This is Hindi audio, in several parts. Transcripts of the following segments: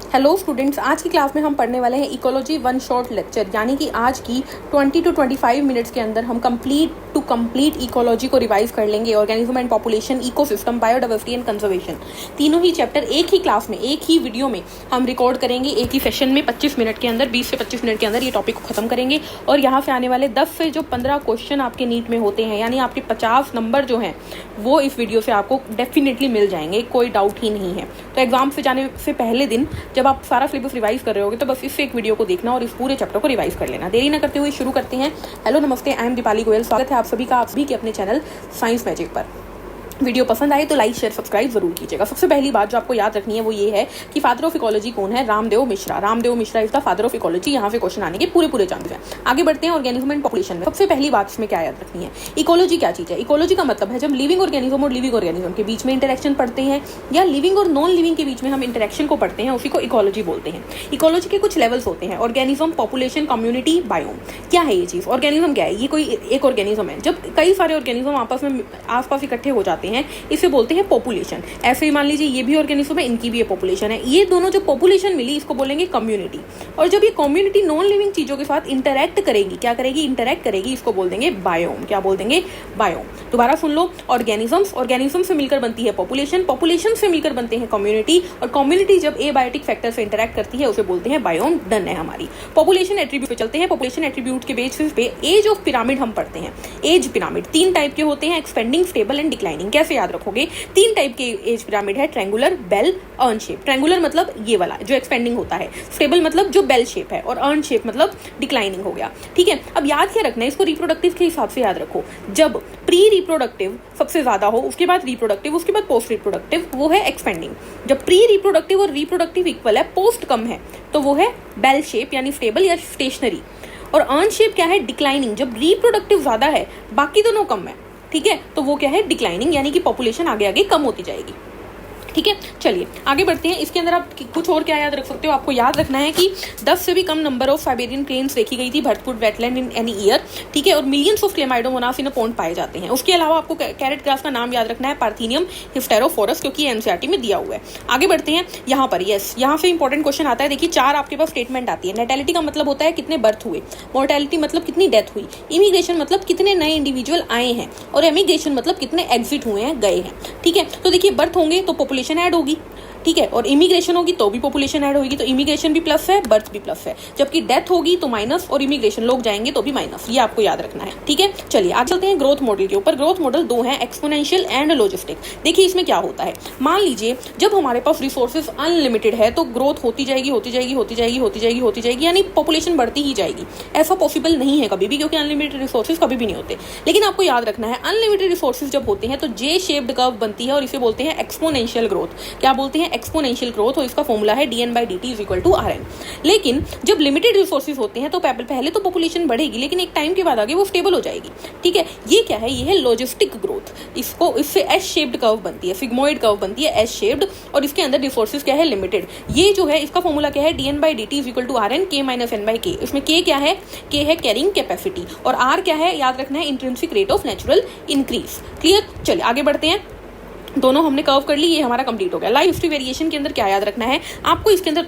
हेलो स्टूडेंट्स, आज की क्लास में हम पढ़ने वाले हैं इकोलॉजी वन शॉर्ट लेक्चर, यानी कि आज की 20 to 25 मिनट्स के अंदर हम कंप्लीट इकोलॉजी को रिवाइज कर लेंगे। Organism and population, ecosystem, biodiversity and conservation, तीनों ही चैप्टर एक ही क्लास में, एक ही वीडियो में हम रिकॉर्ड करेंगे। एक ही सेशन में 25 मिनट के अंदर, 20 से 25 मिनट के अंदर ये टॉपिक को खत्म करेंगे। और यहाँ से आने वाले 10 से जो 15 क्वेश्चन आपके नीट में होते हैं, यानी आपके 50 नंबर जो हैं वो इस वीडियो से आपको डेफिनेटली मिल जाएंगे, कोई डाउट ही नहीं है। तो एग्जाम से जाने से पहले दिन जब आप सारा सिलेबस रिवाइज कर रहे होगे तो बस इससे एक वीडियो को देखना और इस पूरे चैप्टर को रिवाइज कर लेना। देरी न करते हुए शुरू करते हैं। हेलो नमस्ते, आई एम दीपाली गोयल। स्वागत है आप सभी का, आप सभी के अपने चैनल साइंस मैजिक पर। वीडियो पसंद आए तो लाइक शेयर सब्सक्राइब जरूर कीजिएगा। सबसे पहली बात जो आपको याद रखनी है वो ये है कि फादर ऑफ इकोलॉजी कौन है? Ramdev Mishra. Ramdev Mishra is the father of ecology. यहाँ से क्वेश्चन आने के पूरे चांसेस हैं। आगे बढ़ते हैं ऑर्गेनिज्म एंड पॉपुलेशन में। सबसे पहली बात इसमें क्या याद रखनी है, इकोलॉजी क्या चीज है? इकोलॉजी का मतलब है जब लिविंग ऑर्गेनिज्म और लिविंग ऑर्गेनिज्म के बीच में इंटरेक्शन पढ़ते हैं, या लिविंग और नॉन लिविंग के बीच में हम इंटरेक्शन को पढ़ते हैं, उसी को इकोलॉजी बोलते हैं। इकोलॉजी के कुछ लेवल्स होते हैं, ऑर्गेनिज्म, पॉपुलेशन, कम्युनिटी, बायोम। क्या है ये चीज? ऑर्गेनिज्म क्या है? ये कोई एक ऑर्गेनिज्म है। जब कई सारे ऑर्गेनिज्म आपस में आसपास इकट्ठे हो जाते हैं, इसे बोलते हैं पॉपुलेशन। ऐसे ही मान लीजिए ये भी ऑर्गेनिज्म है, इनकी भी ये पॉपुलेशन है। ये दोनों जो पॉपुलेशन मिली इसको बोलेंगे कम्युनिटी। और जब ये कम्युनिटी नॉन लिविंग चीजों के साथ इंटरैक्ट करेगी, क्या करेगी? इंटरैक्ट करेगी, इसको बोल देंगे बायोम। क्या बोल देंगे? बायोम। दोबारा सुन लो, ऑर्गेनिज्म से मिलकर बनती है पॉपुलेशन, पॉपुलेशन से मिलकर बनते हैं कम्युनिटी, और कम्युनिटी जब एबायोटिक फैक्टर से इंटरैक्ट करती है उसे बोलते हैं बायोम। डन है हमारी। पॉपुलेशन एट्रीब्यूट पे चलते हैं। पॉपुलेशन एट्रीब्यूट के बेसिस पे एज ऑफ पिरामिड हम पढ़ते हैं। एज पिरामिड 3 टाइप के होते हैं, एक्सपेंडिंग, स्टेबल एंड डिक्लाइनिंग। कैसे याद रखोगे? 3 टाइप के एज पिरामिड है, triangular, bell, urn shape. Triangular मतलब ये वाला जो एक्सपेंडिंग होता है, स्टेबल मतलब जो बेल शेप है, और अर्न शेप मतलब डिक्लाइनिंग हो गया। ठीक है, अब याद क्या रखना है इसको? रिप्रोडक्टिव के हिसाब से याद रखो। जब प्री रिप्रोडक्टिव सबसे ज्यादा हो, उसके बाद रिप्रोडक्टिव, उसके बाद पोस्ट रिप्रोडक्टिव, वो है एक्सपेंडिंग। जब प्री रिप्रोडक्टिव और रिप्रोडक्टिव इक्वल है, पोस्ट कम है, तो वो है बेल शेप यानी स्टेबल या स्टेशनरी। और अर्न शेप क्या है? डिक्लाइनिंग। जब रिप्रोडक्टिव ज्यादा है, बाकी दोनों कम है, ठीक है, तो वो क्या है? डिक्लाइनिंग, यानी कि पॉपुलेशन आगे आगे कम होती जाएगी। ठीक है, चलिए आगे बढ़ते हैं। इसके अंदर आप कुछ और क्या याद रख सकते हो? आपको याद रखना है कि 10 से भी कम नंबर ऑफ साइबेरियन क्रेन्स देखी गई थी Bharatpur wetland in any year. ठीक है, और millions of Chlamydomonas in a pond पाए जाते हैं। उसके अलावा आपको कैरेट ग्रास का नाम याद रखना है, पार्थिनियम हिस्टेरोफोरस, क्योंकि एनसीईआरटी में दिया हुआ है। आगे बढ़ते हैं यहाँ पर। यस, यहाँ से इंपॉर्टेंट क्वेश्चन आता है। देखिए 4 आपके पास स्टेटमेंट आती है। नेटेलिटी का मतलब होता है कितने बर्थ हुए, मोर्टेलिटी मतलब कितनी डेथ हुई, इमिग्रेशन मतलब कितने नए इंडिविजुअल आए हैं, और एमिग्रेशन मतलब कितने एग्जिट हुए हैं, गए हैं। ठीक है, तो देखिए बर्थ होंगे तो पॉपुलेशन ऐड होगी, ठीक है, और इमिग्रेशन होगी तो भी पॉपुलेशन ऐड होगी, तो इमिग्रेशन भी प्लस है, बर्थ भी प्लस है। जबकि डेथ होगी तो माइनस, और इमिग्रेशन लोग जाएंगे तो भी माइनस। ये आपको याद रखना है। ठीक है, चलिए आगे चलते हैं ग्रोथ मॉडल के ऊपर। ग्रोथ मॉडल 2 है, एक्सपोनेंशियल एंड लॉजिस्टिक। देखिए इसमें क्या होता है, मान लीजिए जब हमारे पास रिसोर्सेज अनलिमिटेड है तो ग्रोथ होती जाएगी, यानी पॉपुलेशन बढ़ती ही जाएगी। ऐसा पॉसिबल नहीं है कभी भी, क्योंकि अनलिमिटेड रिसोर्सेज कभी भी नहीं होते। लेकिन आपको याद रखना है, अनलिमिटेड रिसोर्सेज जब होते हैं तो जे शेप्ड कर्व बनती है, और इसे बोलते हैं एक्सपोनेंशियल ग्रोथ। क्या बोलते हैं? Exponential growth. और इसका फॉर्मूला है dn/dt = rn। लेकिन जब लिमिटेड रिसोर्सेज होते हैं तो पहले तो पॉपुलेशन बढ़ेगी, लेकिन एक टाइम के बाद आगे वो स्टेबल हो जाएगी। ठीक है, ये क्या है? ये है लॉजिस्टिक ग्रोथ। इससे एस शेप्ड कर्व बनती है, सिग्मोइड कर्व बनती है, एस शेप्ड, और इसके अंदर रिसोर्सेज क्या है? लिमिटेड। ये जो है इसका फॉर्मूला क्या है? dn/dt = rn k - n/k। इसमें k क्या है? k है कैरिंग कैपेसिटी, और r क्या है? याद रखना है intrinsic rate of natural increase. Clear? चलिए आगे बढ़ते हैं। दोनों हमने कर्व कर ली, ये हमारा कंप्लीट हो गया। लाइफ हिस्ट्री वेरिएशन के अंदर क्या याद रखना है आपको? इसके अंदर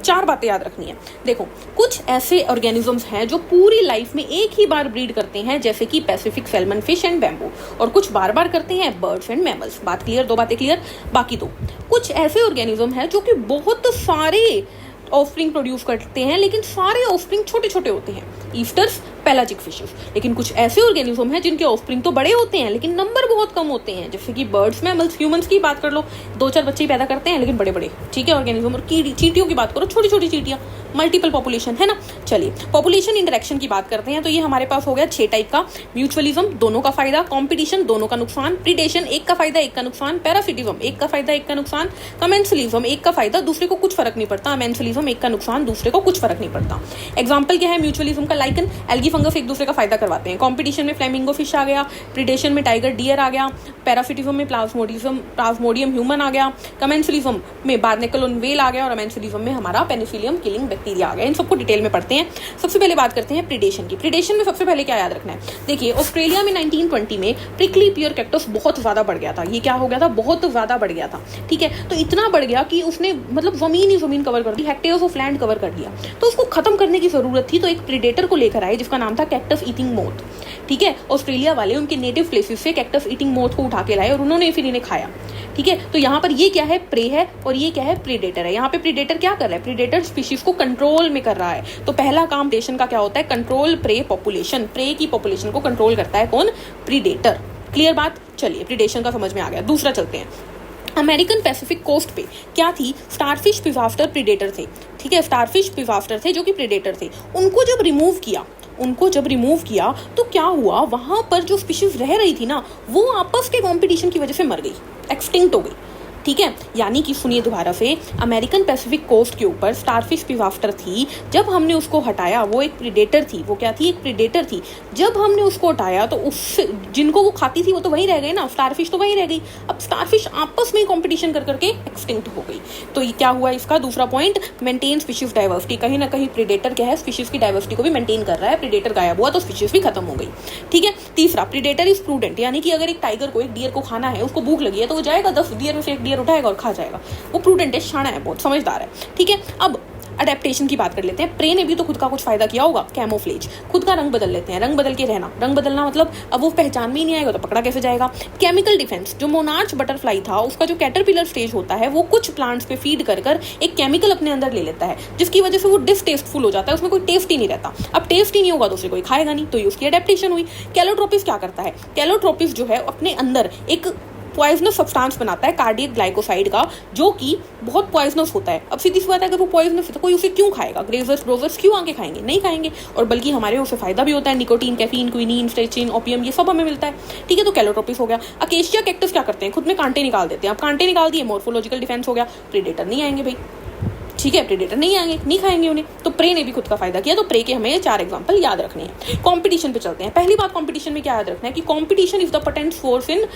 4 बातें याद रखनी है। देखो, कुछ ऐसे ऑर्गेनिजम्स हैं जो पूरी लाइफ में एक ही बार ब्रीड करते हैं, जैसे कि Pacific salmon fish and bamboo, और कुछ बार बार करते हैं, बर्ड्स एंड मैमल्स। बात क्लियर? 2 बातें क्लियर। बाकी 2 कुछ ऐसे ऑर्गेनिज्म हैं जो कि बहुत सारे ऑफस्प्रिंग प्रोड्यूस करते हैं, लेकिन सारे ऑफस्प्रिंग छोटे छोटे होते हैं, ईस्टर्स, पेलाजिक फिशेस। लेकिन कुछ ऐसे ऑर्गेनिज्म हैं जिनके ऑफस्प्रिंग तो बड़े होते हैं, लेकिन नंबर बहुत कम होते हैं, जैसे कि बर्ड्स, मैमल्स, ह्यूमंस की बात कर लो, 2-4 बच्चे ही पैदा करते हैं, लेकिन बड़े बड़े, ठीक है, ऑर्गेनिज्म। और चींटियों की बात करो, छोटी छोटी चींटियां, मल्टीपल पॉपुलेशन है ना। चलिए पॉपुलेशन इंटरेक्शन की बात करते हैं। तो ये हमारे पास हो गया 6 टाइप का। म्यूचुअलिज्म, दोनों का फायदा, कॉम्पिटिशन, दोनों का नुकसान, प्रीडेशन, एक का फायदा एक का नुकसान, पैरासिटिज्म, एक का फायदा एक का नुकसान, कमेंसलिज्म, एक का फायदा दूसरे को कुछ फर्क नहीं पड़ता, अमेंसलिज्म, एक का नुकसान दूसरे को कुछ फर्क नहीं पड़ता। एग्जाम्पल क्या है म्यूचुअलिज्म का? लाइकन, एल्गी फंगस एक दूसरे का फायदा करवाते हैं। कॉम्पिटिशन में फ्लेमिंगो फिश आ गया, प्रिडेशन में टाइगर डियर आ गया, पैराफिटिज्म में प्लाज्मोडियम ह्यूमन आ गया, कमेंसलिज्म में बार्नेकलोन वेल आ गया और अमेंसलिज्म में हमारा पेनिसिलियम किलिंग बैक्टीरिया आ गया। इन सबको डिटेल में पढ़ते हैं। सबसे पहले बात करते हैं प्रिडेशन की। प्रिडेशन में सबसे पहले क्या याद रखना है, देखिए ऑस्ट्रेलिया में 1920 में प्रिकली पियर कैक्टस बहुत ज्यादा बढ़ गया था। ये क्या हो गया था, बहुत ज्यादा बढ़ गया था, ठीक है। तो इतना बढ़ गया कि उसने मतलब जमीन कवर कर दी, हेक्टेयर्स ऑफ लैंड कवर कर दिया। तो उसको खत्म करने की जरूरत थी, तो एक प्रेडेटर को लेकर आए जिसका नाम था कैक्टस ईटिंग मोथ, ठीक है। ऑस्ट्रेलिया वाले उनके नेटिव प्लेसेस से कैक्टस ईटिंग मोथ को उठा के लाए और उन्होंने फिर इन्हें खाया, ठीक है। तो यहाँ पर ये क्या है, प्रे है और ये क्या है, प्रेडेटर है। यहाँ पे प्रेडेटर क्या कर रहा है, प्रेडेटर स्पीशीज को कंट्रोल में कर रहा है। तो पहला काम प्रेडेशन का क्या होता है, कंट्रोल प्रे पॉपुलेशन। प्रे की पॉपुलेशन को कंट्रोल करता है कौन, प्रेडेटर। क्लियर बात, चलिए प्रेडेशन का समझ में आ गया। दूसरा चलते हैं, अमेरिकन पैसिफिक कोस्ट पे क्या थी, स्टारफिश पिज़ाफ्टर प्रेडेटर थे, ठीक है। स्टारफिश पिज़ाफ्टर थे जो कि प्रेडेटर थे। उनको जब रिमूव किया तो क्या हुआ, वहां पर जो स्पीशीज रह रही थी ना, वो आपस के कंपटीशन की वजह से मर गई, एक्सटिंक्ट हो गई, ठीक है। यानी कि सुनिए दोबारा से, अमेरिकन पैसिफिक कोस्ट के ऊपर स्टारफिश पिज़ाफ्टर थी, जब हमने उसको हटाया वो एक प्रेडेटर थी। वो क्या थी, एक प्रेडेटर थी। जब हमने उसको हटाया तो उससे जिनको वो खाती थी वो तो वहीं रह गए ना, स्टारफिश तो वहीं रह गई। अब स्टारफिश आपस में कंपटीशन कर करके एक्सटिंक्ट हो गई। तो ये क्या हुआ, इसका दूसरा पॉइंट, मेंटेन स्पीशीज डाइवर्सिटी। कहीं ना कहीं प्रेडेटर क्या है, स्पीशीज की डाइवर्सिटी को भी मेंटेन कर रहा है। प्रेडेटर गायब हुआ तो स्पीशीज भी खत्म हो गई, ठीक है। तीसरा, प्रेडेटर इज प्रूडेंट, यानी कि अगर एक टाइगर को, एक डियर को खाना है, उसको भूख लगी है, तो वो जाएगा 10 डियर में से एक डियर उठाएगा और खा जाएगा। वो प्रूडेंट है, शाना है, बहुत समझदार है, ठीक है। अब अडेप्टेशन की बात कर लेते हैं। प्रे ने भी तो खुद का कुछ फायदा किया होगा, कैमोफ्लेज, खुद का रंग बदल लेते हैं, रंग बदल के रहना। रंग बदलना मतलब अब वो पहचान में ही नहीं आएगा तो पकड़ा कैसे जाएगा। केमिकल डिफेंस, जो मोनार्च बटरफ्लाई था उसका जो कैटरपिलर स्टेज होता है, वो कुछ प्लांट्स पे फीड कर कर एक केमिकल अपने अंदर ले लेता है, जिसकी वजह से वो डिसटेस्टफुल हो जाता है, उसमें कोई टेस्ट ही नहीं रहता। अब टेस्ट ही नहीं होगा तो उसे कोई खाएगा नहीं, तो ये उसकी अडेप्टेशन हुई। कैलोट्रोपिस क्या करता है, कैलोट्रोपिस जो है अपने अंदर एक पॉइजनस सब्सटेंस बनाता है, कार्डियक ग्लाइकोसाइड का, जो कि बहुत पॉइजनस होता है। अब सीधी सी बात है, अगर वो पॉइजनस है तो कोई उसे क्यों खाएगा, ग्रेजर्स ब्रोवर्स क्यों आके खाएंगे, नहीं खाएंगे। और बल्कि हमारे उसे फायदा भी होता है, निकोटीन, कैफीन, क्विनीन, स्ट्रेचिन, ओपियम, ये सब हमें मिलता है, ठीक है। तो कैलोट्रोपिस हो गया। अकेशिया कैक्टस क्या करते हैं, खुद में कांटे निकाल देते हैं। अब कांटे निकाल दिए, मोर्फोलॉजिकल डिफेंस हो गया, प्रेडेटर नहीं आएंगे भाई, ठीक है। प्रेडेटर नहीं आएंगे, नहीं खाएंगे उन्हें, तो प्रे ने भी खुद का फायदा किया। तो प्रे के हमें 4 एग्जांपल याद रखने हैं। कंपटीशन पे चलते हैं। पहली बात, कंपटीशन में क्या याद रखना है कि competition is the potent force in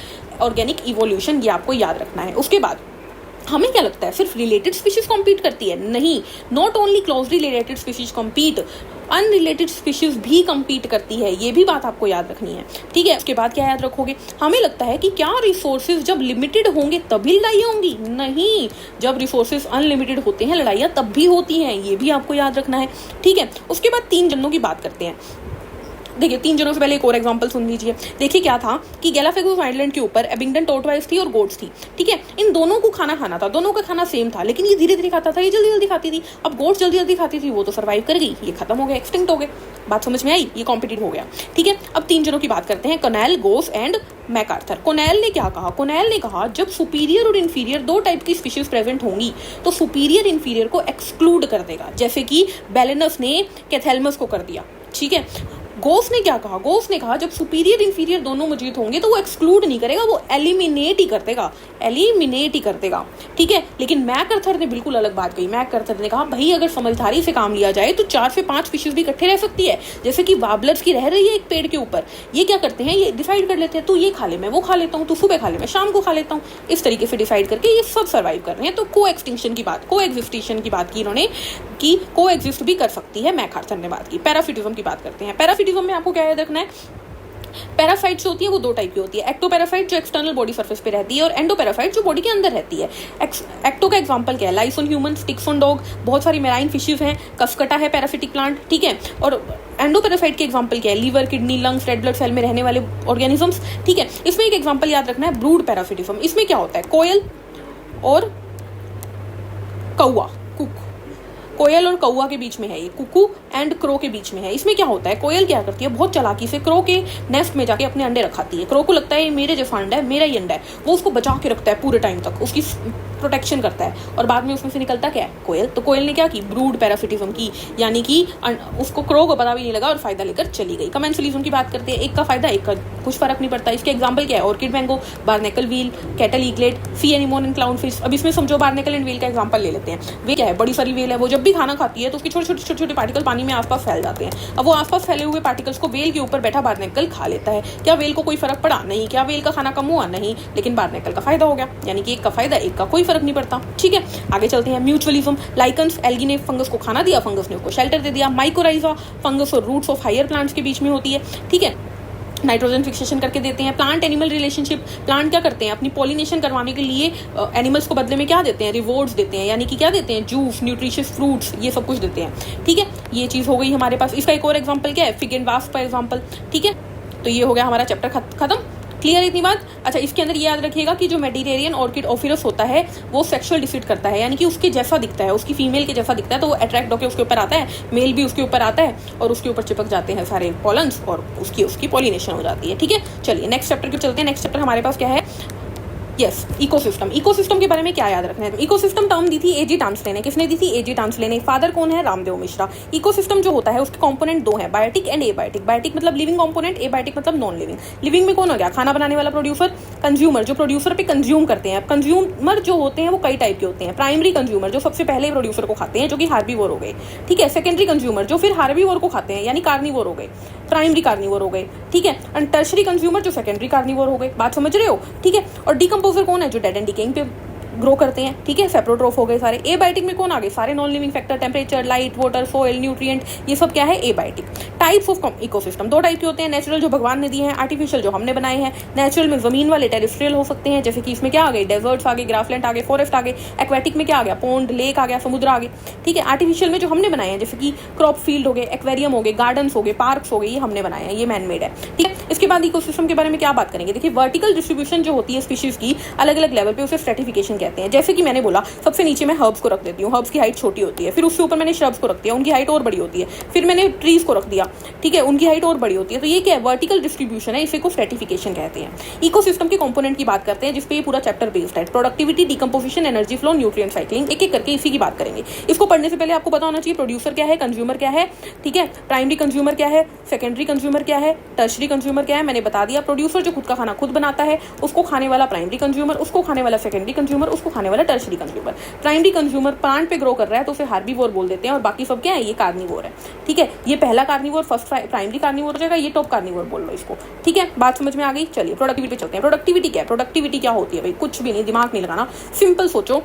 organic evolution, ये आपको याद रखना है। उसके बाद हमें क्या लगता है, सिर्फ रिलेटेड स्पीशीज कॉम्पीट करती है, नहीं। Not only closely related species compete, unrelated species भी कम्पीट करती है, ये भी बात आपको याद रखनी है, ठीक है। उसके बाद क्या याद रखोगे, हमें लगता है कि क्या रिसोर्सेज जब लिमिटेड होंगे तभी लड़ाइयाँ होंगी, नहीं। जब रिसोर्सेज अनलिमिटेड होते हैं लड़ाइयाँ तब भी होती हैं, ये भी आपको याद रखना है, ठीक है। उसके बाद 3 जनों की बात करते हैं। देखिए 3 जनों से पहले एक और एग्जांपल सुन लीजिए। देखिए क्या था कि गैलापागोस आइलैंड के ऊपर एबिंगटन टॉर्टवाइस थी और गोट्स थी, ठीक है। इन दोनों को खाना था, दोनों का खाना सेम था, लेकिन ये धीरे धीरे खाता था, ये जल्दी जल्दी खाती थी। अब गोट्स जल्दी जल्दी खाती थी, वो तो सर्वाइव कर गई, ये खत्म हो गया, एक्सटिंक्ट हो गए। बात समझ में आई, ये कॉम्पिटिटिव हो गया, ठीक है। अब 3 जनों की बात करते हैं, Connell, goes and MacArthur. Connell ने क्या कहा, कॉनेल ने कहा जब सुपीरियर और इन्फीरियर 2 टाइप की स्पीशीज प्रेजेंट होंगी तो सुपीरियर इन्फीरियर को एक्सक्लूड कर देगा, जैसे कि बेलेनस ने कैथेलमस को कर दिया, ठीक है। गोस ने क्या कहा, गोस ने कहा जब सुपीरियर इंफीरियर दोनों मौजूद होंगे तो वो एक्सक्लूड नहीं करेगा, वो एलिमिनेट ही कर देगा, एलिमिनेट ही कर देगा, ठीक है। लेकिन मैकार्थर ने बिल्कुल अलग बात कही। मैकार्थर ने कहा भाई अगर समझदारी से काम लिया जाए तो 4 से 5 स्पीशीज भी इकट्ठे रह सकती है, जैसे कि वाबलर्स की रह रही है एक पेड़ के ऊपर। ये क्या करते हैं, ये डिसाइड कर लेते हैं, तू ये खा ले, मैं वो खा लेता हूँ, तू सुबह खा ले, मैं शाम को खा लेता हूँ, इस तरीके से डिसाइड करके ये सब सर्वाइव कर रहे हैं। तो को एक्सटिंक्शन की बात, को एग्जिस्टेशन की बात की इन्होंने, कि को एग्जिस्ट भी कर सकती है, मैकार्थर ने बात की। पैराफिटिज्म की बात करते हैं। पैराफिटिज्म में आपको क्या याद रखना है, पैरासाइट्स होती है वो 2 टाइप की होती है, एक्टोपैरासाइट जो एक्सटर्नल बॉडी सरफेस पे रहती है और एंडोपैरासाइट जो बॉडी के अंदर रहती है। एक्टो का एग्जांपल क्या है, lice on human, ticks on dog, बहुत सारी मेराइन फिशेज हैं, कफकटा है पैरासिटिक प्लांट, ठीक है। और एंडोपैरासाइट के एग्जांपल क्या है, liver, kidney, lungs, red blood cell में रहने वाले ऑर्गेनिजम्स, ठीक है। इसमें एक एग्जांपल याद रखना है, ब्रूड पैरासिटिज्म। इसमें क्या होता है, कोयल और कौआ, कोयल और कौआ के बीच में है, ये कुकू एंड क्रो के बीच में है। इसमें क्या होता है, कोयल क्या करती है, बहुत चालाकी से क्रो के नेस्ट में जाके अपने अंडे रखाती है। क्रो को लगता है ये मेरे जैसा अंडा है, मेरा ही अंडा है, वो उसको बचा के रखता है पूरे टाइम तक, उसकी प्रोटेक्शन करता है, और बाद में उसमें से निकलता क्या है, कोयल। तो कोयल ने क्या की, ब्रूड पैरासिटिज्म की, यानी कि उसको क्रो को पता भी नहीं लगा और फायदा लेकर चली गई। कमेंसलिज्म की बात करते हैं, एक का फायदा एक का कुछ फर्क नहीं पड़ता। इसके एग्जाम्पल क्या है, orchid mango, barnacle whale, cattle egret, sea anemone and clown fish. अब इसमें समझो बार्नेकल एंड व्हील का एग्जाम्पल ले लेते हैं। वे क्या है, बड़ी सारी व्हेल है, वो जब भी खाना खाती है तो उसके छोटे छोटे पार्टिकल पानी पानी में आसपास फैल जाते हैं। अब वो आसपास फैले हुए पार्टिकल्स को वेल के ऊपर बैठा बारनेकल खा लेता है। क्या वेल को कोई फर्क पड़ा? नहीं। क्या वेल का खाना कम हुआ? नहीं। लेकिन बारनेकल का फायदा हो गया, यानी कि एक का फायदा एक का कोई फर्क नहीं पड़ता। ठीक है, आगे चलते हैं। म्यूचुअलिज्म, लाइकन्स, एल्गी ने फंगस को खाना दिया, फंगस ने उसको शेल्टर दे दिया। माइकोराइजा, फंगस और रूट्स ऑफ हायर प्लांट्स के बीच में होती है। ठीक है, नाइट्रोजन फिक्सेशन करके देते हैं। प्लांट एनिमल रिलेशनशिप, प्लांट क्या करते हैं अपनी पॉलिनेशन करवाने के लिए एनिमल्स को बदले में क्या देते हैं? रिवॉर्ड्स देते हैं, यानी कि क्या देते हैं? जूस, न्यूट्रिशियस फ्रूट्स, ये सब कुछ देते हैं। ठीक है, ये चीज़ हो गई हमारे पास। इसका एक और एग्जाम्पल क्या है? फिग एंड वास्प का एग्जाम्पल। ठीक है, तो ये हो गया हमारा चैप्टर खत्म। क्लियर इतनी बात? अच्छा, इसके अंदर ये याद रखिएगा कि जो मेडिटेरियन ऑर्किड ऑफिरस होता है वो सेक्सुअल डिसिट करता है, यानी कि उसके जैसा दिखता है, उसकी फीमेल के जैसा दिखता है, तो वो अट्रैक्ट होकर उसके ऊपर आता है, मेल भी उसके ऊपर आता है और उसके ऊपर चिपक जाते हैं सारे पॉलन्स और उसकी पॉलिनेशन हो जाती है। ठीक है, चलिए नेक्स्ट चैप्टर के चलते हैं। नेक्स्ट चैप्टर हमारे पास क्या है? Yes, ecosystem. इकोसिस्टम के बारे में क्या याद रखना है? इकोसिस्टम टर्म दी थी एजी टांसले ने। किसने दी थी? एजी टांसले ने। फादर कौन है? रामदेव मिश्रा। इकोसिस्टम जो होता है उसके कंपोनेंट दो हैं, बायोटिक एंड एबायोटिक। बायोटिक मतलब लिविंग कंपोनेंट, एबायोटिक मतलब नॉन लिविंग। लिविंग में कौन हो गया? खाना बनाने वाला प्रोड्यूसर, कंज्यूमर जो प्रोड्यूसर पे कंज्यूम करते हैं। अब कंज्यूमर जो होते हैं वो कई टाइप के होते हैं। प्राइमरी कंज्यूमर जो सबसे पहले प्रोड्यूसर को खाते हैं, जो कि हार्बीवोर हो गए। ठीक है, सेकेंडरी कंज्यूमर जो फिर हार्बीवोर को खाते हैं, यानी कार्निवोर हो गए, प्राइमरी कार्निवोर हो गए। ठीक है, एंड टर्शरी कंज्यूमर जो सेकेंडरी कार्निवोर हो गए। बात समझ रहे हो? ठीक है, और डिकम्पोजर कौन है? जो डेड एंड डिकेइंग पे ग्रो करते हैं। ठीक है, सेप्रोट्रोफ हो गए सारे। एबायोटिक में कौन आ गए? सारे non living factor, temperature, light, water, soil, nutrient, ये सब क्या है? एबायोटिक। टाइप्स ऑफ इकोसिस्टम, दो टाइप के होते हैं। नेचुरल जो भगवान ने दिए हैं, आर्टिफिशियल जो हमने बनाए हैं। नेचुरल में जमीन वाले टेरेस्ट्रियल हो सकते हैं, जैसे कि इसमें क्या आ गए? डेजर्ट्स आ गए, ग्रासलैंड आ गए, फॉरेस्ट आ गए। एक्वेटिक में क्या आ गया? पॉन्ड, लेक आ गया, समुद्र आ गए। ठीक है, आर्टिफिशियल में जो हमने बनाए हैं, जैसे कि क्रॉप फील्ड हो गए, एक्वेरियम हो गए, गार्डन्स हो गए, पार्क्स हो गए, ये हमने बनाए हैं, ये मैन मेड है। ठीक है, इसके बाद इकोसिस्टम के बारे में क्या बात करेंगे? देखिए, वर्टिकल डिस्ट्रीब्यूशन जो होती है स्पीशीज की अलग अलग लेवल पे, उसे स्ट्रेटिफिकेशन कहते हैं। जैसे कि मैंने बोला, सबसे नीचे मैं हर्ब्स को रख देती हूँ, हर्ब्स की हाइट छोटी होती है। फिर उसके ऊपर मैंने श्रब्स को रख दिया, उनकी हाइट और बड़ी होती है। फिर मैंने ट्रीज को रख दिया, ठीक है, उनकी हाइट और बड़ी होती है। तो ये क्या है? वर्टिकल डिस्ट्रीब्यूशन है, इसे को स्ट्रेटिफिकेशन कहते हैं। इकोसिस्टम के कंपोनेंट की बात करते हैं, जिसपे ये पूरा चैप्टर बेस्ड है। Productivity, decomposition, energy flow, nutrient cycling, एक एक करके इसी की बात करेंगे। इसको पढ़ने से पहले आपको पता होना चाहिए प्रोड्यूसर क्या है, कंज्यूमर क्या है। ठीक है, प्राइमरी कंज्यूमर क्या है, सेकेंडरी कंज्यूमर क्या है, टर्शरी कंज्यूमर क्या है, मैंने बता दिया। प्रोड्यूसर जो खुद का खाना खुद बनाता है, उसको खाने वाला प्राइमरी कंज्यूमर, उसको खाने वाला सेकेंडरी कंज्यूमर, उसको खाने वाला tertiary consumer. Primary consumer plant पे ग्रो कर रहा है तो उसे हार्बीवोर बोल देते हैं, और बाकी सब क्या है? ये कार्निवोर है। ठीक है, ये पहला कार्निवोर, फर्स्ट प्राइमरी कार्निवोर हो जाएगा, ये टॉप कार्निवोर बोल लो इसको। ठीक है, बात समझ में आ गई? चलिए प्रोडक्टिविटी पे चलते हैं। प्रोडक्टिविटी क्या है? प्रोडक्टिविटी क्या होती है भाई? कुछ भी नहीं, दिमाग नहीं लगाना, सिंपल सोचो।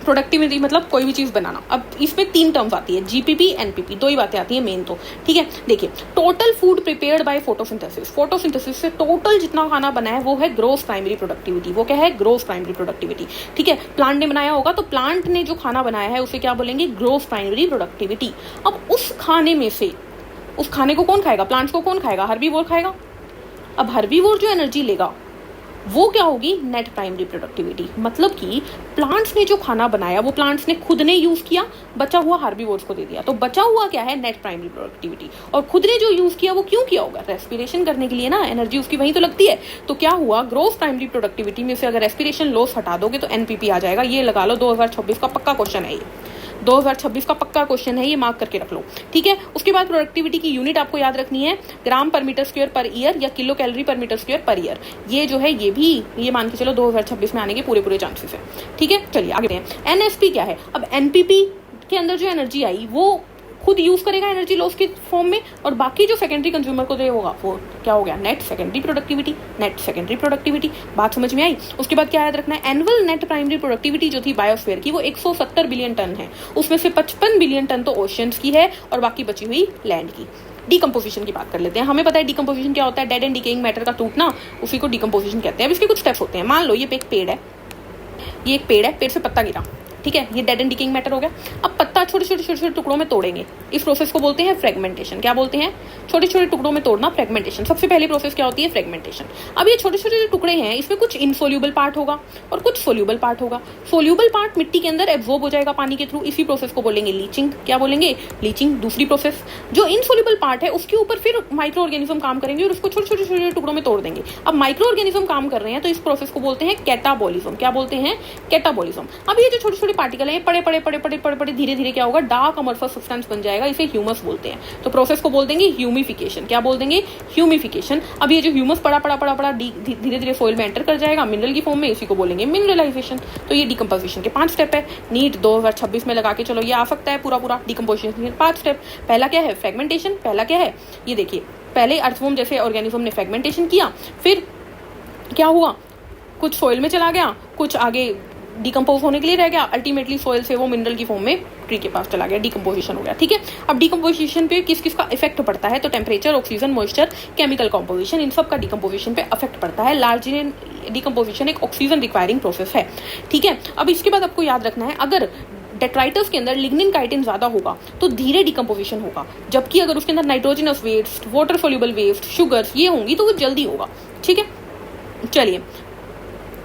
प्रोडक्टिविटी मतलब कोई भी चीज़ बनाना। अब इसमें तीन टर्म्स आती है, जीपीपी, एनपीपी, दो ही बातें आती हैं मेन तो। ठीक है, देखिए, total food prepared by photosynthesis. Photosynthesis से टोटल जितना खाना बना है वो है ग्रोस प्राइमरी प्रोडक्टिविटी। वो क्या है? Gross primary productivity. ठीक है, प्लांट ने बनाया होगा तो प्लांट ने जो खाना बनाया है उसे क्या बोलेंगे? Gross primary productivity. अब उस खाने में से, उस खाने को कौन खाएगा? प्लांट्स को कौन खाएगा? हर्बीवोर खाएगा। अब हर्बीवोर जो एनर्जी लेगा वो क्या होगी? Net primary productivity. मतलब कि प्लांट्स ने जो खाना बनाया वो प्लांट्स ने खुद ने यूज किया, बचा हुआ हार्बीवोर्स को दे दिया, तो बचा हुआ क्या है? Net primary productivity. और खुद ने जो यूज किया वो क्यों किया होगा? रेस्पिरेशन करने के लिए ना, एनर्जी उसकी वहीं तो लगती है। तो क्या हुआ? ग्रोस प्राइमरी प्रोडक्टिविटी में से अगर रेस्पिरेशन लॉस हटा दोगे तो एनपीपी आ जाएगा। ये लगा लो, 2026 का पक्का क्वेश्चन है, ये 2026 का पक्का क्वेश्चन है, ये मार्क करके रख लो। ठीक है, उसके बाद प्रोडक्टिविटी की यूनिट आपको याद रखनी है, ग्राम पर मीटर स्क्वायर पर ईयर या किलो कैलोरी पर मीटर स्क्वायर पर ईयर। ये जो है ये मान के चलो 2026 में आने के पूरे चांसेस है। ठीक है, चलिए आगे बढ़ते हैं। एनएसपी क्या है? अब एनपीपी के अंदर जो एनर्जी आई वो खुद यूज करेगा एनर्जी लॉस के फॉर्म में, और बाकी जो सेकेंडरी कंज्यूमर को दे होगा वो क्या हो गया? Net secondary productivity. Net secondary productivity, बात समझ में आई? उसके बाद क्या याद रखना है? एनुअल नेट प्राइमरी प्रोडक्टिविटी जो थी बायोस्फीयर की वो 170 बिलियन टन है। उसमें से 55 बिलियन टन तो ओशियंस की है और बाकी बची हुई लैंड की। डिकम्पोजिशन की बात कर लेते हैं। हमें पता है डिकम्पोजिशन क्या होता है? डेड एंड डिकेइंग मैटर का टूटना, उसी को डिकम्पोजिशन कहते हैं। अब इसके कुछ स्टेप्स होते हैं। मान लो ये एक पेड़ है, ये एक पेड़ है, पेड़ से पत्ता गिरा, ठीक है, ये डेड एंड डिकेइंग मैटर हो गया। अब पत्ता छोटे छोटे टुकड़ों में तोड़ेंगे, इस प्रोसेस को बोलते हैं फ्रेगमेंटेशन। क्या बोलते हैं? छोटे छोटे टुकड़ों में तोड़ना, फ्रेगमेंटेशन। सबसे पहली प्रोसेस क्या होती है? फ्रेगमेंटेशन। अब ये छोटे छोटे जो टुकड़े हैं इसमें कुछ इनसोल्यूबल पार्ट होगा और कुछ सोल्यूबल पार्ट होगा। सोल्यूबल पार्ट मिट्टी के अंदर एब्जॉर्ब हो जाएगा पानी के थ्रू, इसी प्रोसेस को बोलेंगे लीचिंग। क्या बोलेंगे? लीचिंग। दूसरी प्रोसेस, जो इनसोल्यूबल पार्ट है उसके ऊपर फिर माइक्रो ऑर्गेनिज्म काम करेंगे और उसको छोटे छोटे छोटे टुकड़ों में तोड़ देंगे। अब माइक्रो ऑर्गेनिज्म काम कर रहे हैं तो इस प्रोसेस को बोलते हैं कैटाबॉलिज्म। क्या बोलते हैं? कैटाबॉलिज्म। अब ये जो छोटे छोटे छोटे पार्टिकल है, पड़े पड़े पड़े पड़े पड़े पड़े धीरे धीरे क्या होगा, डार्क अमorphous सब्सटेंस बन जाएगा, इसे ह्यूमस बोलते हैं। तो प्रोसेस को बोल देंगे ह्यूमिफिकेशन। क्या बोल देंगे, ह्यूमिफिकेशन। अब ये जो ह्यूमस पड़ा पड़ा पड़ा पड़ा धीरे धीरे सोइल में एंटर कर जाएगा मिनरल की फॉर्म में, इसी को बोलेंगे मिनरलाइजेशन। तो ये डिकम्पोजिशन के 5 स्टेप है। नीट 2026 में लगा के चलो, ये आ सकता है पूरा पूरा डिकम्पोजिशन के 5 स्टेप। पहला क्या है, फ्रेगमेंटेशन। पहला क्या है, ये देखिए, पहले अर्थवॉर्म जैसे ऑर्गेनिज्म ने फ्रेगमेंटेशन किया, फिर क्या हुआ, कुछ सोइल में चला गया, कुछ आगे डिकम्पोज होने के लिए रह गया, अल्टीमेटली सोइल से वो मिनरल की फॉर्म में ट्री के पास चला गया, डिकम्पोजिशन हो गया। ठीक है, अब डिकम्पोजिशन पे किस किस का इफेक्ट पड़ता है, तो temperature, oxygen, moisture, chemical composition, इन सब का डिकम्पोजिशन पे इफेक्ट पड़ता है। लार्जली डिकम्पोजिशन एक ऑक्सीजन रिक्वायरिंग प्रोसेस है। ठीक है, अब इसके बाद आपको याद रखना है, अगर डेट्राइटस के अंदर लिग्निन काइटिन ज्यादा होगा तो धीरे डिकम्पोजिशन होगा, जबकि अगर उसके अंदर nitrogenous waste, water soluble waste, sugars ये होंगी तो वो जल्दी होगा। ठीक है, चलिए,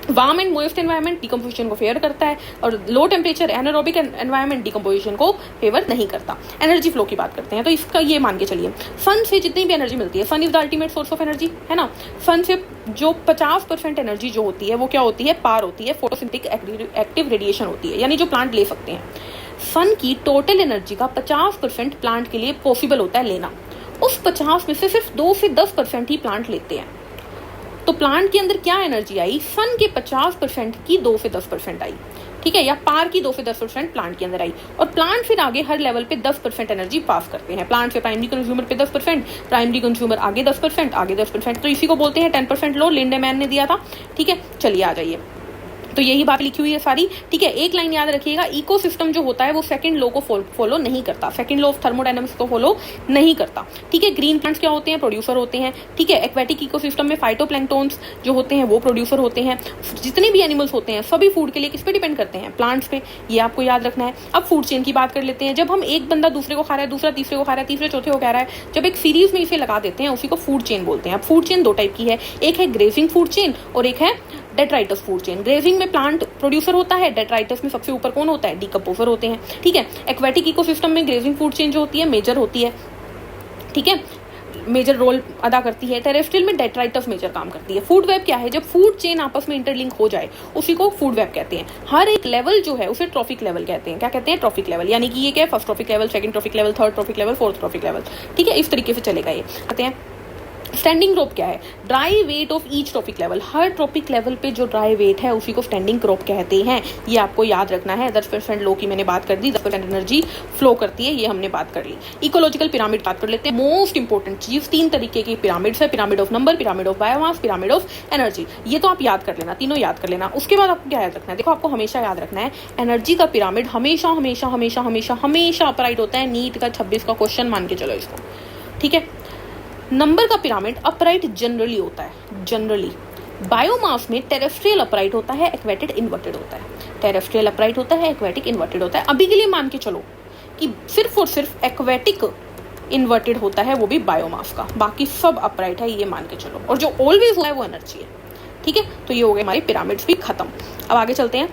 warm and moist environment decomposition को फेवर करता है, और low temperature anaerobic environment decomposition को फेवर नहीं करता। एनर्जी फ्लो की बात करते हैं, तो इसका ये मान के चलिए, सन से जितनी भी एनर्जी मिलती है, sun is the ultimate source of energy, है ना। सन से जो 50% एनर्जी जो होती है वो क्या होती है, पार होती है, फोटोसिंथेटिक एक्टिव रेडिएशन होती है, यानी जो प्लांट ले सकते हैं। सन की टोटल एनर्जी का 50% प्लांट के लिए पॉसिबल होता है लेना, उस 50 में से सिर्फ 2 से 10% ही प्लांट लेते हैं। तो प्लांट के अंदर क्या एनर्जी आई, सन के 50% की 2 से 10% आई। ठीक है, या पार की 2 से 10% प्लांट के अंदर आई, और प्लांट फिर आगे हर लेवल पे 10% एनर्जी पास करते हैं। प्लांट से प्राइमरी कंज्यूमर पे 10%, प्राइमरी कंज्यूमर आगे 10%, आगे 10%, तो इसी को बोलते हैं 10% लो, लिंडेमैन ने दिया था। ठीक है, चलिए आ जाइए, तो यही बात लिखी हुई है सारी। ठीक है, एक लाइन याद रखिएगा, इकोसिस्टम जो होता है वो सेकंड लॉ को फॉलो नहीं करता, सेकंड लॉ ऑफ थर्मोडायनामिक्स को फॉलो नहीं करता। ठीक है, ग्रीन प्लांट्स क्या होते हैं, प्रोड्यूसर होते हैं। ठीक है, एक्वेटिक इकोसिस्टम में फाइटोप्लैंक्टन्स जो होते हैं वो प्रोड्यूसर होते हैं। जितने भी एनिमल्स होते हैं सभी फूड के लिए किस पे डिपेंड करते हैं, प्लांट्स पे, ये आपको याद रखना है। अब फूड चेन की बात कर लेते हैं, जब हम एक बंदा दूसरे को खा रहा है, दूसरा तीसरे को खा रहा है, तीसरे चौथे को खा रहा है, जब एक सीरीज में इसे लगा देते हैं उसी को फूड चेन बोलते हैं। अब फूड चेन 2 टाइप की है, एक है ग्रेजिंग फूड चेन और एक है डेट्राइटस फूड चेन। ग्रेजिंग में प्लांट प्रोड्यूसर होता है, डेट्राइटस में सबसे ऊपर कौन होता है, डिकम्पोजर होते हैं। ठीक है, एक्वेटिक इकोसिस्टम में ग्रेजिंग फूड चेन जो होती है मेजर होती है। ठीक है, मेजर रोल अदा करती है। टेरेस्ट्रियल में डेट्राइटस मेजर काम करती है। फूड वेब क्या है, जब फूड चेन आपस में इंटरलिंक हो जाए उसी को फूड वेब कहते हैं। हर एक लेवल जो है उसे ट्रॉफिक लेवल कहते हैं। क्या कहते हैं, ट्रॉफिक लेवल, यानी कि ये क्या है, first trophic level, second trophic level, third trophic level, fourth trophic level. ठीक है, इस तरीके से चलेगा ये। कहते हैं स्टैंडिंग क्रॉप क्या है, dry weight of each trophic level, her trophic level पे जो ड्राई वेट है उसी को स्टैंडिंग क्रॉप कहते हैं। ये आपको याद रखना है। 10% लो की मैंने बात कर दी, 10% एनर्जी फ्लो करती है, ये हमने बात कर ली। इकोलॉजिकल पिरामिड बात कर लेते हैं। मोस्ट इंपॉर्टेंट चीज, 3 तरीके की पिरामिड्स है, pyramid of number, pyramid of biomass, pyramid of energy. ये तो आप याद कर लेना, तीनों याद कर लेना। उसके बाद आपको क्या याद रखना है, देखो आपको हमेशा याद रखना है एनर्जी का पिरामिड हमेशा हमेशा हमेशा हमेशा हमेशा अपराइट होता है। नीट का 26 का क्वेश्चन मान के चलो इसको। ठीक है, नंबर का पिरामिड अपराइट जनरली होता है, जनरली। बायोमास में टेरेस्ट्रियल अपराइट होता है, एक्वेटिक इन्वर्टेड होता है। टेरेस्ट्रियल अपराइट होता है, एक्वेटिक इन्वर्टेड होता है। अभी के लिए मान के चलो कि सिर्फ और सिर्फ एक्वेटिक इन्वर्टेड होता है, वो भी बायोमास का, बाकी सब अपराइट है, ये मान के चलो। और जो ऑलवेज हुआ है वो एनर्जी है। ठीक है, तो ये हो गए हमारे पिरामिड्स भी खत्म। अब आगे चलते हैं,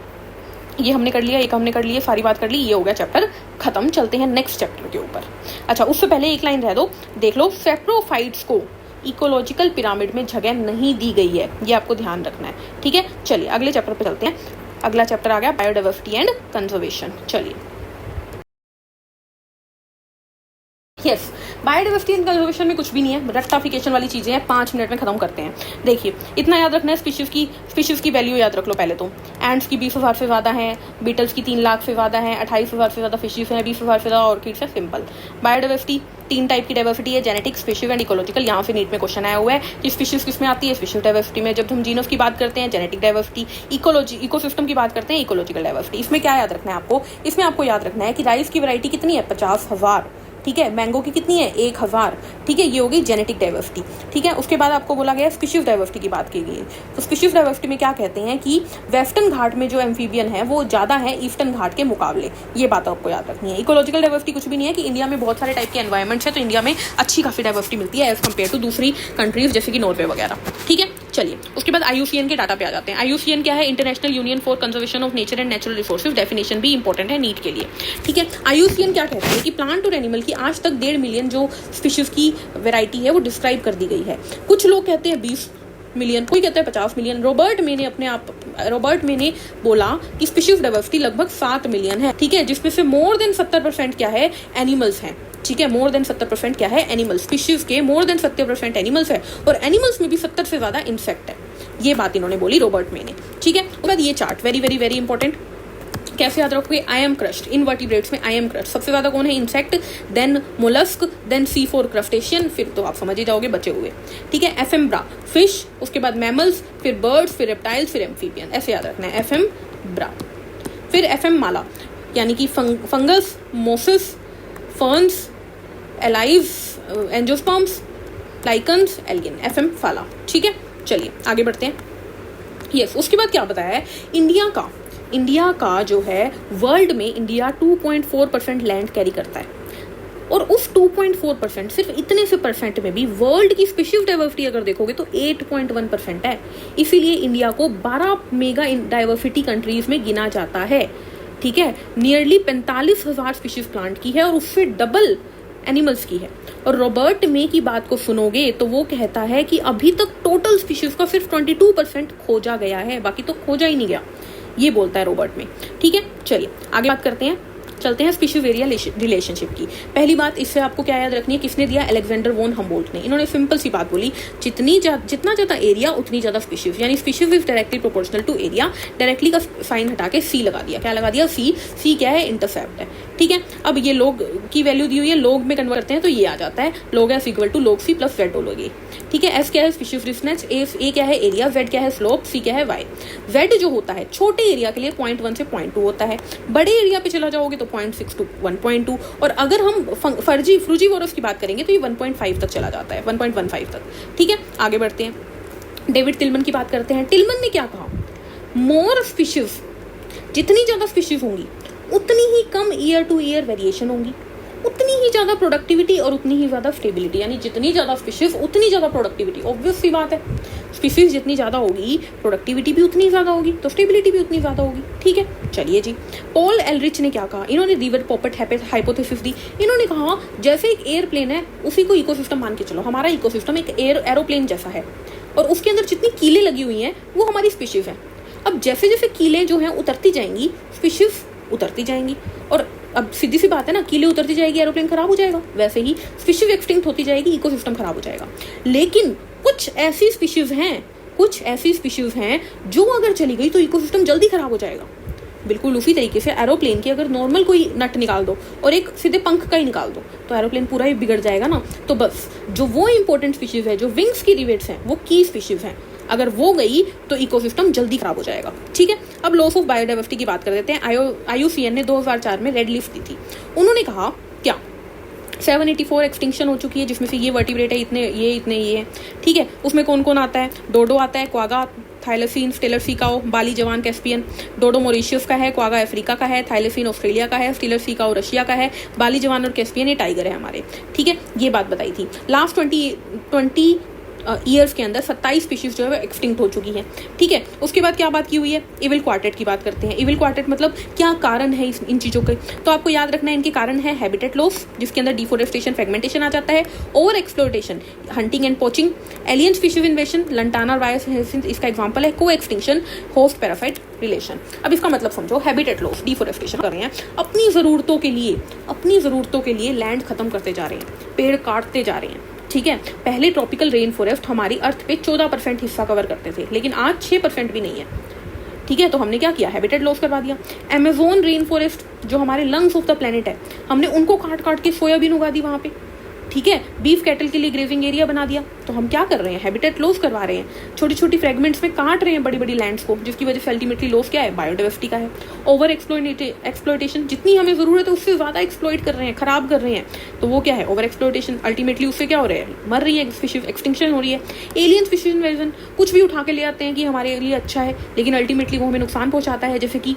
ये हमने कर लिया, एक हमने कर लिया, सारी बात कर ली, ये हो गया चैप्टर खत्म। चलते हैं नेक्स्ट चैप्टर के ऊपर। अच्छा, उससे पहले एक लाइन रह दो, देख लो, सेप्रोफाइट्स को इकोलॉजिकल पिरामिड में जगह नहीं दी गई है, ये आपको ध्यान रखना है। ठीक है, चलिए अगले चैप्टर पे चलते हैं। अगला चैप्टर आ गया बायोडाइवर्सिटी एंड कंजर्वेशन। चलिए, यस, बायोडाइवर्सिटी एंड कंजर्वेशन में कुछ भी नहीं है, रेक्टिफिकेशन वाली चीजें हैं, 5 मिनट में खत्म करते हैं। देखिए, इतना याद रखना है, स्पीशीज की वैल्यू याद रख लो पहले तो। एंड्स की 20,000 से ज्यादा है, बीटल्स की 3 लाख से ज्यादा है, 28,000 से ज्यादा फिशेज हैं, 20,000 से ज्यादा ऑर्किड्स है। सिंपल। बायोडाइवर्सिटी 3 टाइप की डाइवर्सिटी है, जेनेटिक, स्पेसिफिक एंड इकोलॉजिकल। यहाँ से नीट में क्वेश्चन आया हुआ है कि स्पीशीज किसमें आती है, स्पेसिफिक डाइवर्सिटी में। जब हम जीनस की बात करते हैं जेनेटिक डाइवर्सिटी, इकोसिस्टम की बात करते हैं इकोलॉजिकल डाइवर्सिटी। इसमें क्या याद रखना है आपको, इसमें आपको याद रखना है कि राइस की वैरायटी कितनी है, 50,000। ठीक है, मैंगो की कितनी है, 1000। ठीक है, ये होगी जेनेटिक डाइवर्सिटी। ठीक है, उसके बाद आपको बोला गया स्पीशीज डाइवर्सिटी की बात की गई। तो स्पीशीज डाइवर्सिटी में क्या कहते हैं कि वेस्टर्न घाट में जो एम्फीबियन है वो ज्यादा है ईस्टर्न घाट के मुकाबले, ये बात आपको याद रखनी है। इकोलॉजिकल डाइवर्सिटी कुछ भी नहीं है कि इंडिया में बहुत सारे टाइप के एनवायरमेंट्स है, तो इंडिया में अच्छी खासी डाइवर्सिटी मिलती है एज कम्पेयर टू दूसरी कंट्रीज जैसे कि नॉर्वे वगैरह। ठीक है, चलिए उसके बाद IUCN के डाटा पे आ जाते हैं। IUCN क्या है, international union for conservation of nature and natural resources. Definition भी इंपॉर्टेंट है नीट के लिए। ठीक है, IUCN क्या कहता है कि प्लांट और एनिमल की आज तक 1.5 मिलियन जो स्पीशीज की वैरायटी है वो डिस्क्राइब कर दी गई है। कुछ लोग कहते हैं 20, मिलियन, कोई कहता है 50 मिलियन। रॉबर्ट मे ने बोला कि स्पीशीज डाइवर्सिटी लगभग 7 मिलियन है, ठीक है, जिसमें से मोर देन 70% क्या है, एनिमल्स हैं, ठीक है, मोर देन 70% क्या है, एनिमल्स, स्पीशीज के मोर देन 70% एनिमल्स है, और एनिमल्स में भी 70 से ज्यादा इंसेक्ट है। ये बात इन्होंने बोली रॉबर्ट मे ने, ठीक है। उसके बाद ये chart very very very important, कैसे याद रखोगे, आई एम क्रस्ट, इनवर्टिब्रेट्स में आई एम क्रस्ट सबसे ज्यादा कौन है, insect, then mollusc, then C4 crustacean, फिर तो आप समझ ही जाओगे बचे हुए, ठीक है। एफेम्ब्रा फिश, उसके बाद मैमल्स, फिर बर्ड्स, फिर रेप्टाइल्स, फिर एम्फीबियन, ऐसे याद रखना है, एफेम्ब्रा। फिर एफएम माला यानी कि fungus, mosses, ferns, alive, angiosperms, lichens, algae, FM फाला, ठीक है। चलिए आगे बढ़ते हैं। यस, उसके बाद क्या बताया है, इंडिया का जो है वर्ल्ड में इंडिया 2.4% लैंड कैरी करता है, और उस 2.4% सिर्फ इतने से परसेंट में भी वर्ल्ड की स्पीशीज डाइवर्सिटी अगर देखोगे तो 8.1% है। इसीलिए इंडिया को 12 मेगा डाइवर्सिटी कंट्रीज में गिना जाता है, ठीक है। नियरली 45,000 स्पीशीज प्लांट की है और उससे डबल एनिमल्स की है। और रॉबर्ट मे की बात को सुनोगे तो वो कहता है कि अभी तक टोटल स्पीशीज का सिर्फ 22% खोजा गया है, बाकी तो खोजा ही नहीं गया, ये बोलता है रॉबर्ट मे, ठीक है। चलिए आगे बात करते हैं, चलते हैं स्पीशीज एरिया रिलेशनशिप की। पहली बात इससे आपको क्या याद रखनी है, किसने दिया, अलेक्जेंडर वॉन हम्बोल्ट ने। इन्होंने सिंपल सी बात बोली, जितना ज्यादा एरिया उतनी ज्यादा स्पीशीज, यानी species is directly proportional to area. Directly का साइन हटा के सी लगा दिया, क्या लगा दिया, सी क्या है, इंटरसेप्ट है, ठीक है। अब ये लोग की वैल्यू दी हुई है, लोग में कन्वर्ट करते हैं तो ये आ जाता है, लोग एस इक्वल टू लोग सी प्लस जेड होगी, ठीक है। एस क्या है, स्पीशीज डिस्टेंस, ए क्या है, एरिया, जेड क्या है, स्लोप, सी क्या है, वाई। जेड जो होता है छोटे एरिया के लिए 0.1 से 0.2 होता है, बड़े एरिया पे चला जाओगे तो 0.6 टू 1.2, और अगर हम फ्रूजीवोरस की बात करेंगे तो ये 1.5 तक चला जाता है, 1.15 तक, ठीक है। आगे बढ़ते हैं, डेविड टिलमन की बात करते हैं। टिलमन ने क्या कहा, मोर स्पीशीज, जितनी ज्यादा स्पीशीज होंगी उतनी ही कम ईयर टू ईयर वेरिएशन होंगी, उतनी ही ज्यादा प्रोडक्टिविटी और उतनी ही ज्यादा स्टेबिलिटी, यानी जितनी ज्यादा स्पीशीज उतनी ज्यादा प्रोडक्टिविटी। ऑब्वियस सी बात है, स्पीशीज जितनी ज्यादा होगी प्रोडक्टिविटी भी उतनी ज्यादा होगी, तो स्टेबिलिटी भी उतनी ज्यादा होगी, ठीक है। चलिए जी, पॉल एलरिच ने क्या कहा, इन्होंने रिवर पॉपेट हाइपोथेसिस दी। इन्होंने कहा जैसे एक एयरप्लेन है उसी को इकोसिस्टम मान के चलो, हमारा इकोसिस्टम एक एरोप्लेन जैसा है, और उसके अंदर जितनी कीलें लगी हुई हैं वो हमारी स्पीशीज है। अब जैसे जैसे कीलें जो हैं उतरती जाएंगी, स्पीशीज उतरती जाएंगी, और अब सीधी सी बात है ना, कीलें उतरती जाएगी एरोप्लेन खराब हो जाएगा, वैसे ही स्पीशीज एक्सटिंक्ट होती जाएगी, इकोसिस्टम खराब हो जाएगा। लेकिन कुछ ऐसी स्पीशीज हैं जो अगर चली गई तो इकोसिस्टम जल्दी खराब हो जाएगा। बिल्कुल उसी तरीके से एरोप्लेन की अगर नॉर्मल कोई नट निकाल दो और एक सीधे पंख का ही निकाल दो तो एरोप्लेन पूरा ही बिगड़ जाएगा ना। तो बस जो वो इंपॉर्टेंट स्पीशीज है, जो विंग्स की रिवेट्स हैं, वो की स्पीशीज हैं, अगर वो गई तो इकोसिस्टम जल्दी खराब हो जाएगा, ठीक है। अब लॉस ऑफ बायोडाइवर्सिटी की बात कर देते हैं। IUCN ने 2004 में रेड लिस्ट दी थी। उन्होंने कहा क्या 784 एक्सटिंक्शन हो चुकी है, जिसमें से ये वर्टिब्रेट है, इतने ये है, ठीक है। उसमें कौन कौन आता है, डोडो आता है, क्वागा, थाइलेसीन, स्टेलर सीकाओ, बाली जवान कैस्पियन। डोडो मॉरिशस का है, क्वागा अफ्रीका का है, थाइलेसीन ऑस्ट्रेलिया का है, स्टेलर सीकाओ रशिया का है, बाली जवान और कैस्पियन ये टाइगर है हमारे, ठीक है। ये बात बताई थी। लास्ट 20 ईयर्स के अंदर 27 स्पीशीज जो है एक्सटिंक्ट हो चुकी है, ठीक है। उसके बाद क्या बात की हुई है, इविल क्वार्टेट की बात करते हैं। इविल क्वार्टेट मतलब क्या कारण है इन चीज़ों के, तो आपको याद रखना है इनके कारण है हैबिटेट लॉस, जिसके अंदर डिफोरेस्टेशन, फ्रेगमेंटेशन आ जाता है, over exploitation, hunting and poaching, alien species इन्वेशन, lantana rice इसका एग्जाम्पल है, को एक्सटिंक्शन, होस्ट पैरासाइट रिलेशन। अब इसका मतलब समझो, हैबिटेट लॉस, डिफोरेस्टेशन कर रहे हैं, अपनी ज़रूरतों के लिए लैंड खत्म करते जा रहे हैं, पेड़ काटते जा रहे हैं, ठीक है। पहले ट्रॉपिकल रेन फॉरेस्ट हमारी अर्थ पे 14% हिस्सा कवर करते थे, लेकिन आज 6% भी नहीं है, ठीक है। तो हमने क्या किया, हैबिटेट लॉस करवा दिया। अमेज़न रेन फॉरेस्ट जो हमारे लंग्स ऑफ द प्लेनेट है, हमने उनको काट के सोयाबीन उगा दी वहाँ पे, ठीक है। बीफ कैटल के लिए ग्रेजिंग एरिया बना दिया। तो हम क्या कर रहे हैं, हैबिटेट लॉस करवा रहे हैं, छोटी छोटी फ्रेगमेंट्स में काट रहे हैं बड़ी बड़ी लैंड्स को, जिसकी वजह से अल्टीमेटली लॉस क्या है, बायोडाइवर्सिटी का है। ओवर एक्सप्लॉइटेशन, जितनी हमें जरूरत है उससे ज्यादा एक्सप्लॉइट कर रहे हैं, खराब कर रहे हैं, तो वो क्या है, ओवर एक्सप्लॉइटेशन। अल्टीमेटली उससे क्या हो रहा है, मर रही है स्पीशीज, एक्सटिंक्शन हो रही है। एलियन स्पीशीज इन्वेजन, कुछ भी उठा के ले आते हैं कि हमारे लिए अच्छा है, लेकिन अल्टीमेटली वो हमें नुकसान पहुंचाता है, जैसे कि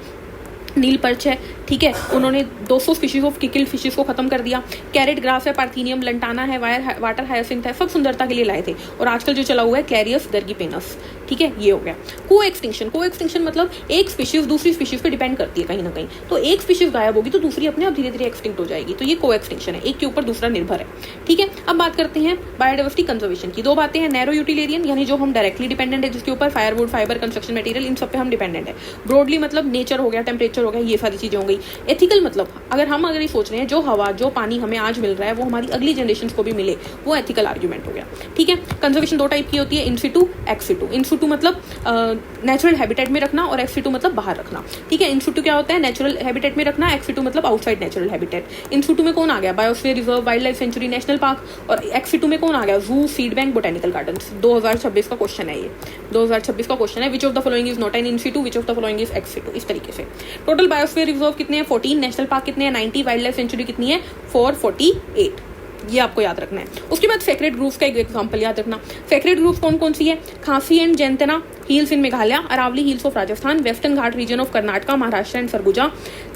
नील पर्च है, ठीक है, उन्होंने 200 स्पीशीज ऑफ किल्ड फिशेस को खत्म कर दिया। कैरेट ग्रास है, पार्थेनियम लंटाना है, वाटर हायसिंथ है, सब सुंदरता के लिए लाए थे। और आजकल जो चला हुआ है क्लैरियस गर्गीपेनस, ठीक है, ये हो गया। को एक्सटिंक्शन मतलब एक स्पीशीज दूसरी स्पीशीज पे डिपेंड करती है कहीं ना कहीं, तो एक स्पीशीज गायब होगी तो दूसरी अपने आप धीरे धीरे एक्सटिंक्ट हो जाएगी, तो ये को एक्सटिंक्शन है, एक के ऊपर दूसरा निर्भर है, ठीक है। अब बात करते हैं बायोडाइवर्सिटी कंजर्वेशन की। दो बातें हैं, नैरो यूटिलियरियन यानी जो हम डायरेक्टली डिपेंडेंट है, जिसके ऊपर फायरवुड, फाइबर, कंस्ट्रक्शन मटेरियल, इन सब पे हम डिपेंडेंट है। ब्रॉडली मतलब नेचर हो गया, टेम्परेचर हो गया, ये सारी चीजें हो गई। एथिकल मतलब अगर ये सोच रहे हैं जो हवा जो पानी हमें आज मिल रहा है वो हमारी अगली जनरेशन को भी मिले, वो एथिकल आर्ग्यूमेंट हो गया, ठीक है। कंजर्वेशन दो टाइप की होती है, इन सिटू, एक्स सिटू। इन सिटू मतलब नेचुरल हैबिटेट में रखना और एक्स सिटू मतलब बाहर रखना, ठीक है। इन सिटू क्या होता है, नेचुरल हैबिटेट में रखना, एक्स सिटू मतलब आउटसाइड नेचुरल हैबिटेट। इन सिटू में कौन आ गया, biosphere reserve, wild life sanctuary, national park, और एक्स सिटू में कौन आ गया, जू, सीड बैंक, बोटेनिकल गार्डन्स। 2026 का क्वेश्चन है ये, 2026 का क्वेश्चन है। Which of the following is not an in Situ, which of the following is ex situ, इस तरीके से। टोटल बायोस्फीयर रिजर्व कितने हैं, 14, नेशनल पार्क कितने हैं, 90, वाइल्ड लाइफ सेंचुरी कितनी है, 448, ये आपको याद रखना है। उसके बाद सेक्रेट ग्रूव्स का एक एग्जांपल याद रखना। सेक्रेट ग्रूव्स कौन कौन सी है, Khasi and Jaintia hills in Meghalaya, Aravalli hills of Rajasthan, western Ghat region of Karnataka, Maharashtra and Surguja,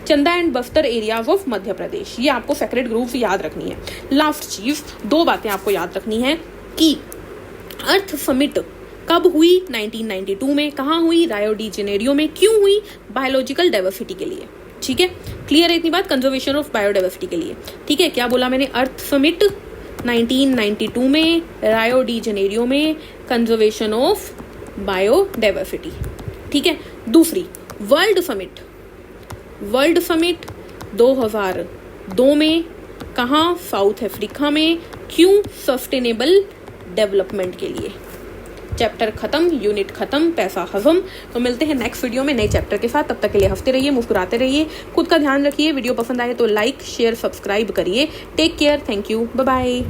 Chanda and Bastar areas of Madhya Pradesh, ये आपको सेक्रेट ग्रूव्स याद रखनी है। लास्ट चीज, दो बातें आपको याद रखनी है कि अर्थ समिट कब हुई, 1992 में, कहाँ हुई, रायो डी जेनेरियो में, क्यों हुई, बायोलॉजिकल डाइवर्सिटी के लिए, ठीक है। क्लियर है इतनी बात, कंजर्वेशन ऑफ बायोडाइवर्सिटी के लिए, ठीक है। क्या बोला मैंने, अर्थ समिट 1992 में, रायो डी जेनेरियो में, कंजर्वेशन ऑफ बायोडाइवर्सिटी, ठीक है। दूसरी, वर्ल्ड समिट 2002 में, कहाँ, साउथ अफ्रीका में, क्यों, सस्टेनेबल डेवलपमेंट के लिए। चैप्टर खत्म, यूनिट खत्म, पैसा हजम। तो मिलते हैं नेक्स्ट वीडियो में नए चैप्टर के साथ, तब तक के लिए हंसते रहिए, मुस्कुराते रहिए, खुद का ध्यान रखिए। वीडियो पसंद आए तो लाइक, शेयर, सब्सक्राइब करिए। Take care, thank you, bye bye.